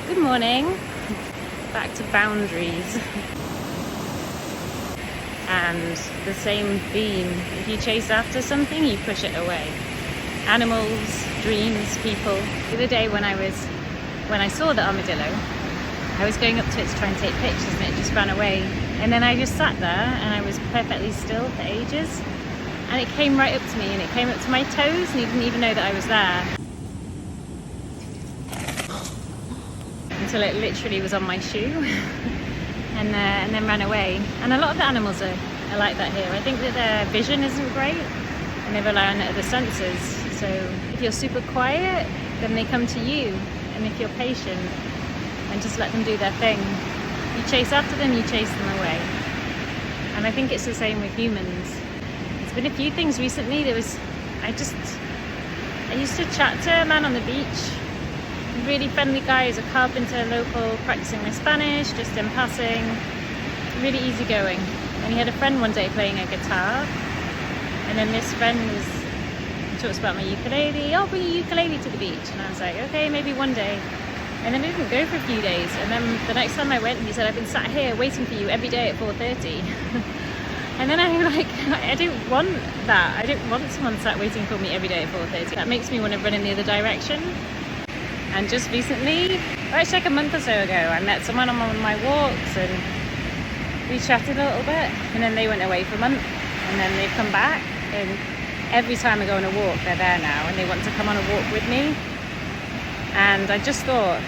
Good morning. Back to boundaries. And the same theme. If you chase after something, you push it away. Animals, dreams, people. The other day when I saw the armadillo, I was going up to it to try and take pictures and it just ran away. And then I just sat there and I was perfectly still for ages. And it came right up to me and it came up to my toes and it didn't even know that I was there. Until it literally was on my shoe and then ran away. And a lot of the animals are like that here. I think that their vision isn't great and they rely on other senses. So if you're super quiet, then they come to you. And if you're patient and just let them do their thing, you chase after them, you chase them away. And I think it's the same with humans. There's been a few things recently. I used to chat to a man on the beach. Really friendly guy, he's a carpenter, local, practicing my Spanish, just in passing, really easygoing. And he had a friend one day playing a guitar, and then this friend talks about my ukulele. I'll bring your ukulele to the beach. And I was like, okay, maybe one day. And then I didn't go for a few days, and then the next time I went, he said, I've been sat here waiting for you every day at 4:30. And then I'm like, I don't want that. I don't want someone sat waiting for me every day at 4:30. That makes me want to run in the other direction. And just recently, or actually like a month or so ago, I met someone on one of my walks and we chatted a little bit, and then they went away for a month and then they've come back, and every time I go on a walk they're there now and they want to come on a walk with me. And I just thought,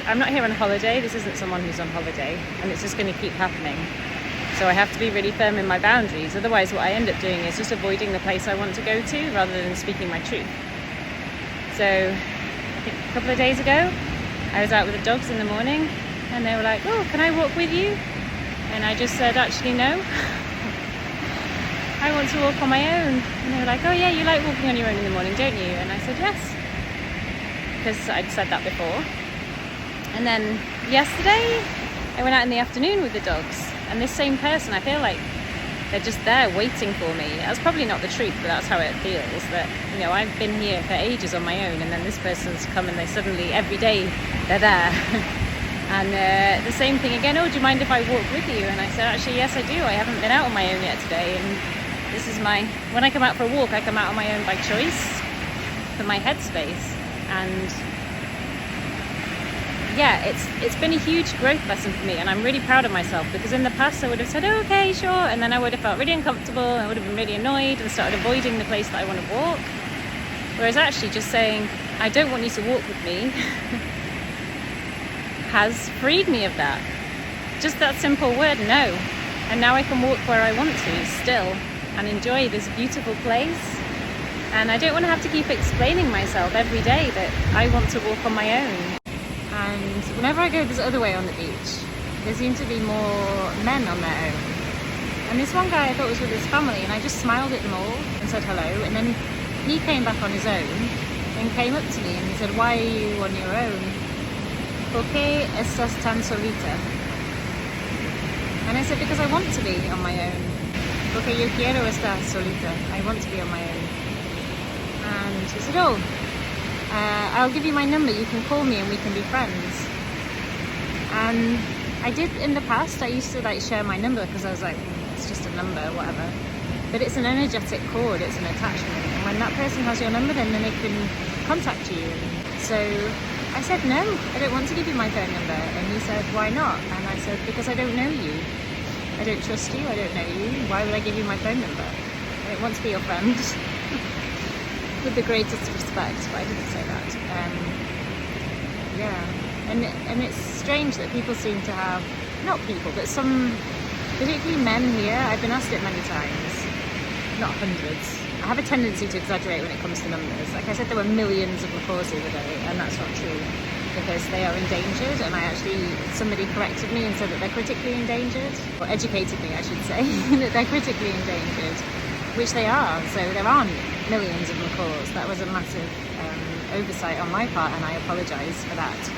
I'm not here on holiday, this isn't someone who's on holiday, and it's just going to keep happening. So I have to be really firm in my boundaries, otherwise what I end up doing is just avoiding the place I want to go to rather than speaking my truth. So a couple of days ago, I was out with the dogs in the morning and they were like, oh, can I walk with you? And I just said, actually no. I want to walk on my own. And they were like, oh yeah, you like walking on your own in the morning, don't you? And I said, yes, because I'd said that before. And then yesterday, I went out in the afternoon with the dogs, and this same person, I feel like they're just there waiting for me. That's probably not the truth, but that's how it feels. That, I've been here for ages on my own, and then this person's come and they suddenly, every day, they're there. And the same thing again, oh, do you mind if I walk with you? And I said, actually, yes, I do. I haven't been out on my own yet today. And this is when I come out for a walk, I come out on my own by choice for my headspace. And yeah, it's been a huge growth lesson for me, and I'm really proud of myself, because in the past I would have said, oh, okay, sure, and then I would have felt really uncomfortable, and I would have been really annoyed and started avoiding the place that I want to walk. Whereas actually just saying, I don't want you to walk with me, has freed me of that. Just that simple word, no. And now I can walk where I want to still and enjoy this beautiful place. And I don't want to have to keep explaining myself every day that I want to walk on my own. And whenever I go this other way on the beach, there seem to be more men on their own. And this one guy I thought was with his family, and I just smiled at them all and said hello. And then he came back on his own and came up to me and he said, why are you on your own? ¿Por qué estás tan solita? And I said, because I want to be on my own. Porque yo quiero estar solita. I want to be on my own. And he said, oh, I'll give you my number, you can call me and we can be friends. And I did in the past, I used to share my number because I was like, it's just a number, whatever. But it's an energetic cord, it's an attachment. And when that person has your number, then they can contact you. So I said, no, I don't want to give you my phone number. And he said, why not? And I said, because I don't know you. I don't trust you, I don't know you. Why would I give you my phone number? I don't want to be your friend. With the greatest respect, but I didn't say that. Yeah, and it's strange that people seem to have, not people, but some, particularly men here, I've been asked it many times, not hundreds. I have a tendency to exaggerate when it comes to numbers. Like I said, there were millions of macaws the other day, and that's not true, because they are endangered, and somebody corrected me and said that they're critically endangered, or educated me, I should say, that they're critically endangered, which they are. So there aren't millions of macaws. That was a massive oversight on my part, and I apologise for that.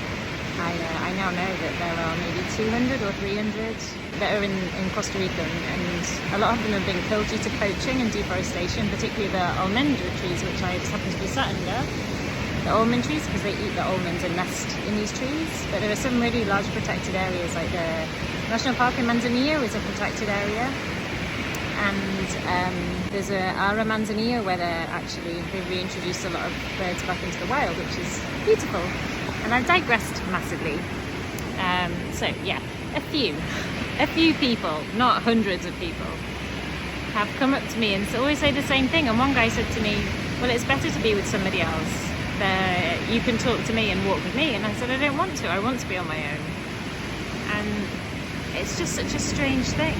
I now know that there are maybe 200 or 300 that are in Costa Rica, and a lot of them have been killed due to poaching and deforestation, particularly the almendra trees, which I just happen to be sat under. the almond trees because they eat the almonds and nest in these trees. But there are some really large protected areas, like the National Park in Manzanillo is a protected area. And there's a Ara Manzanillo where they've reintroduced a lot of birds back into the wild, which is beautiful. And I've digressed massively. So yeah, a few people, not hundreds of people, have come up to me and always say the same thing. And one guy said to me, well, it's better to be with somebody else. You can talk to me and walk with me. And I said, I don't want to. I want to be on my own. And it's just such a strange thing.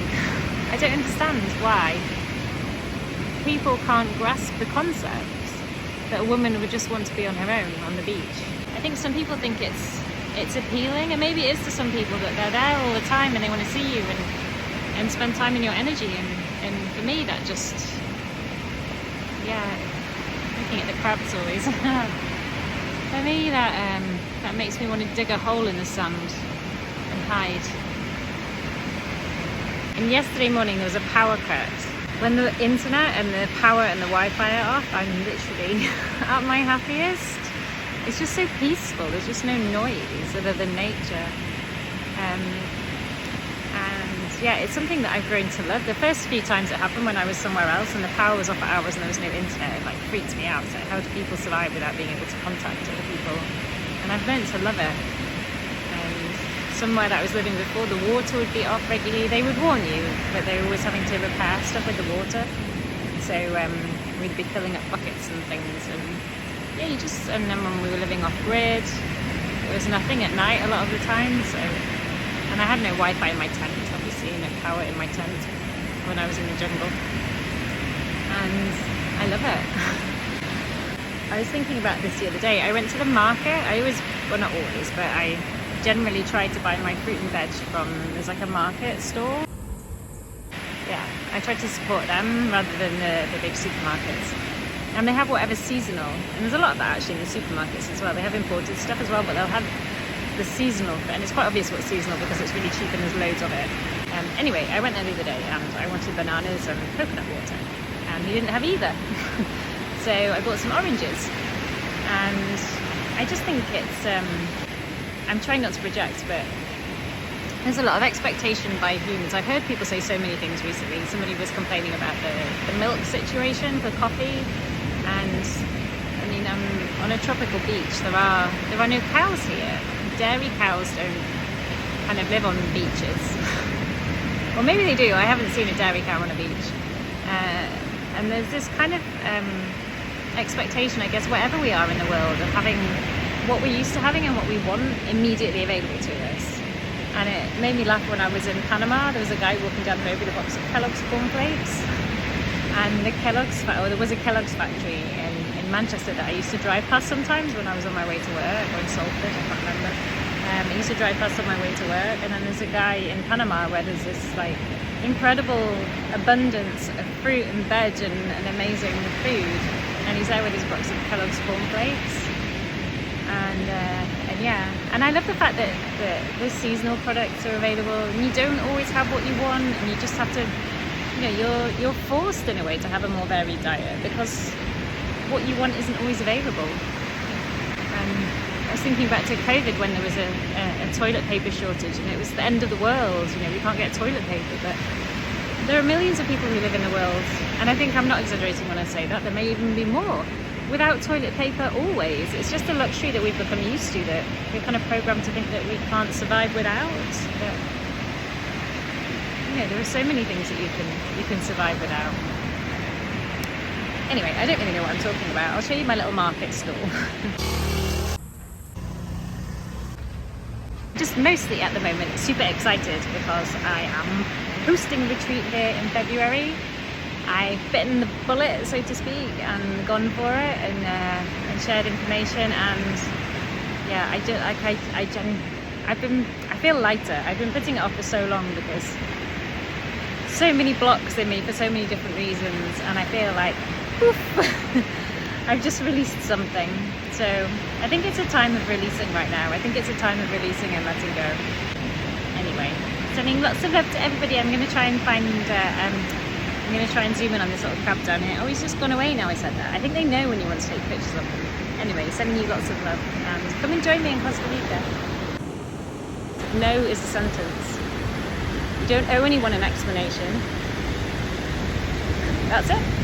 I don't understand why people can't grasp the concept that a woman would just want to be on her own on the beach. I think some people think it's appealing, and maybe it is to some people that they're there all the time and they want to see you and spend time in your energy. And for me, that just, looking at the crabs always. For me, that makes me want to dig a hole in the sand and hide. And yesterday morning there was a power cut. When the internet and the power and the Wi-Fi are off, I'm literally at my happiest. It's just so peaceful. There's just no noise other than nature. And yeah, it's something that I've grown to love. The first few times it happened when I was somewhere else and the power was off for hours and there was no internet, it like freaked me out. So how do people survive without being able to contact other people? And I've learned to love it. Somewhere that I was living before, the water would be off regularly. They would warn you, but they were always having to repair stuff with the water. So we'd be filling up buckets and things. And yeah, and then when we were living off grid, there was nothing at night a lot of the time. So, and I had no Wi-Fi in my tent, obviously, no power in my tent when I was in the jungle. And I love it. I was thinking about this the other day. I went to the market. Well, not always, but I generally try to buy my fruit and veg from, there's like a market store. Yeah, I try to support them rather than the big supermarkets. And they have whatever's seasonal. And there's a lot of that actually in the supermarkets as well. They have imported stuff as well, but they'll have the seasonal, and it's quite obvious what's seasonal because it's really cheap and there's loads of it. Anyway, I went there the other day and I wanted bananas and coconut water, and he didn't have either. So I bought some oranges, and I just think it's, I'm trying not to project, but there's a lot of expectation by humans. I've heard people say so many things recently. Somebody was complaining about the milk situation for coffee, and I mean, on a tropical beach, there are no cows here. Dairy cows don't kind of live on beaches. Or maybe they do. I haven't seen a dairy cow on a beach. And there's this kind of expectation, I guess, wherever we are in the world, of having what we're used to having and what we want immediately available to us. And it made me laugh when I was in Panama. There was a guy walking down the road with a box of Kellogg's cornflakes, and there was a Kellogg's factory in Manchester that I used to drive past sometimes when I was on my way to work, or in Salford, I can't remember. I used to drive past on my way to work, and then there's a guy in Panama where there's this like incredible abundance of fruit and veg and amazing food, and he's there with his box of Kellogg's cornflakes. And I love the fact that the seasonal products are available, and you don't always have what you want, and you just have to, you're forced in a way to have a more varied diet because what you want isn't always available. I was thinking back to COVID when there was a toilet paper shortage, and it was the end of the world. We can't get toilet paper, but there are millions of people who live in the world, and I think I'm not exaggerating when I say that. There may even be more without toilet paper always. It's just a luxury that we've become used to, that we're kind of programmed to think that we can't survive without. But there are so many things that you can survive without. Anyway, I don't really know what I'm talking about. I'll show you my little market stall. Just mostly at the moment super excited because I am hosting a retreat here in February. I've bitten the bullet, so to speak, and gone for it, and shared information, and yeah, I feel lighter. I've been putting it off for so long because so many blocks in me for so many different reasons, and I feel like poof, I've just released something. So I think it's a time of releasing right now. I think it's a time of releasing and letting go. Anyway, sending lots of love to everybody. I'm going to try and I'm going to try and zoom in on this little crab down here. Oh, he's just gone away now I said that. I think they know when you want to take pictures of them. Anyway, sending you lots of love, and come and join me in Costa Rica. No is a sentence. You don't owe anyone an explanation. That's it.